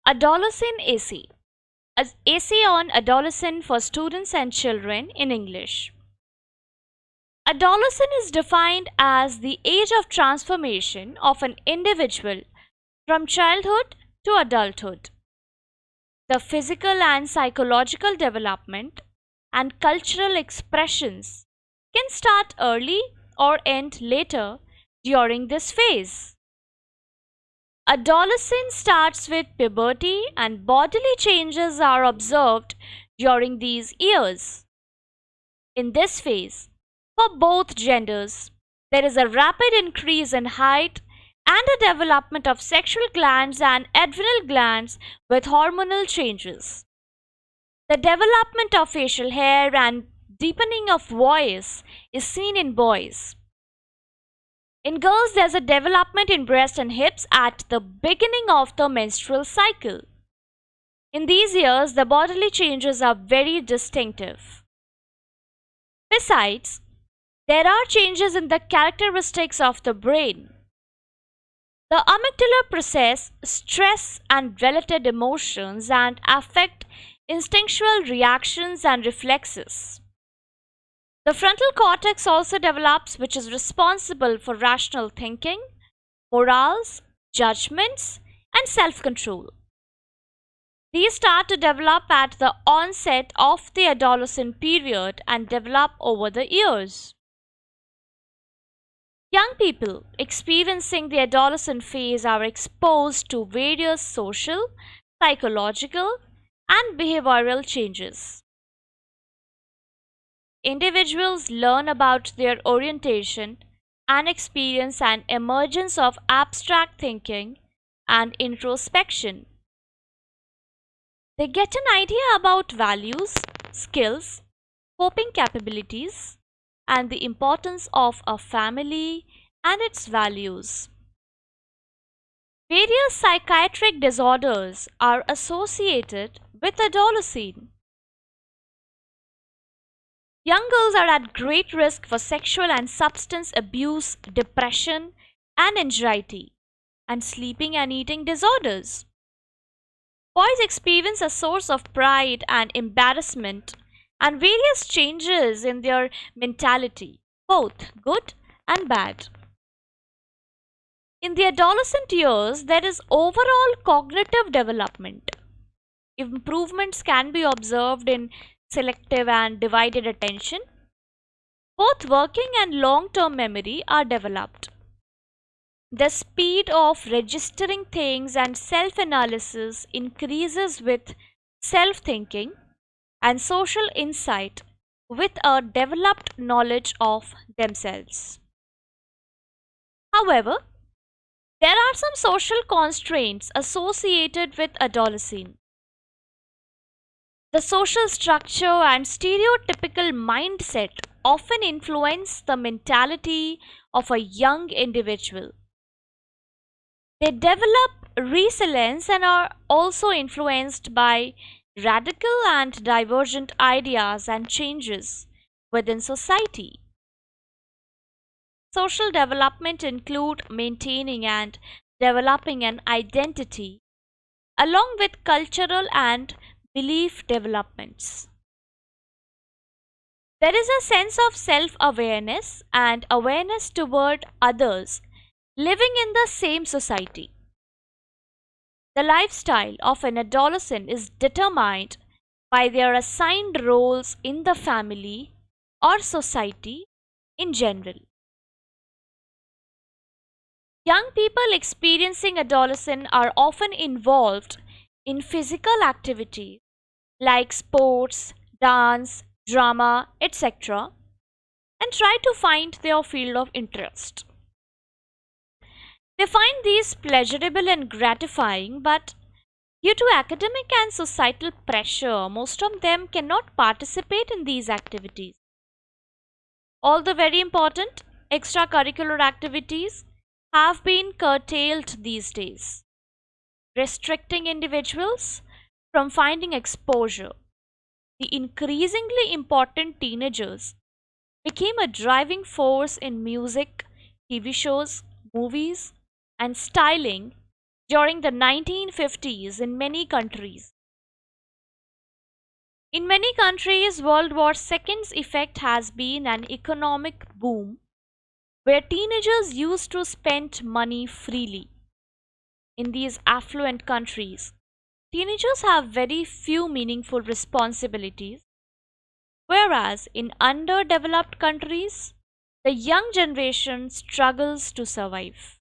Adolescent AC. As AC on adolescent for students and children in English. Adolescence is defined as the age of transformation of an individual from childhood to adulthood. The physical and psychological development and cultural expressions can start early or end later during this phase. Adolescence starts with puberty and bodily changes are observed during these years. In this phase, for both genders, there is a rapid increase in height and a development of sexual glands and adrenal glands with hormonal changes. The development of facial hair and deepening of voice is seen in boys. In girls, there's a development in breast and hips at the beginning of the menstrual cycle. In these years, the bodily changes are very distinctive. Besides, there are changes in the characteristics of the brain. The amygdala process stress and related emotions and affect instinctual reactions and reflexes. The frontal cortex also develops, which is responsible for rational thinking, morals, judgments, and self control. These start to develop at the onset of the adolescent period and develop over the years. Young people experiencing the adolescent phase are exposed to various social, psychological, and behavioral changes. Individuals learn about their orientation and experience an emergence of abstract thinking and introspection. They get an idea about values, skills, coping capabilities, and the importance of a family and its values. Various psychiatric disorders are associated with adolescence. Young girls are at great risk for sexual and substance abuse, depression and anxiety, and sleeping and eating disorders. Boys experience a source of pride and embarrassment and various changes in their mentality, both good and bad. In the adolescent years, there is overall cognitive development. Improvements can be observed in selective and divided attention. Both working and long-term memory are developed. The speed of registering things and self-analysis increases with self-thinking and social insight with a developed knowledge of themselves. However, there are some social constraints associated with adolescence. The social structure and stereotypical mindset often influence the mentality of a young individual. They develop resilience and are also influenced by radical and divergent ideas and changes within society. Social development include maintaining and developing an identity along with cultural and belief developments. There is a sense of self-awareness and awareness toward others living in the same society. The lifestyle of an adolescent is determined by their assigned roles in the family or society in general. Young people experiencing adolescence are often involved in physical activities like sports, dance, drama, etc., and try to find their field of interest. They find these pleasurable and gratifying, but due to academic and societal pressure, most of them cannot participate in these activities. All the very important extracurricular activities have been curtailed these days, restricting individuals from finding exposure. The increasingly important teenagers became a driving force in music, TV shows, movies, and styling during the 1950s in many countries. In many countries, World War II's effect has been an economic boom where teenagers used to spend money freely. In these affluent countries, teenagers have very few meaningful responsibilities, whereas in underdeveloped countries, the young generation struggles to survive.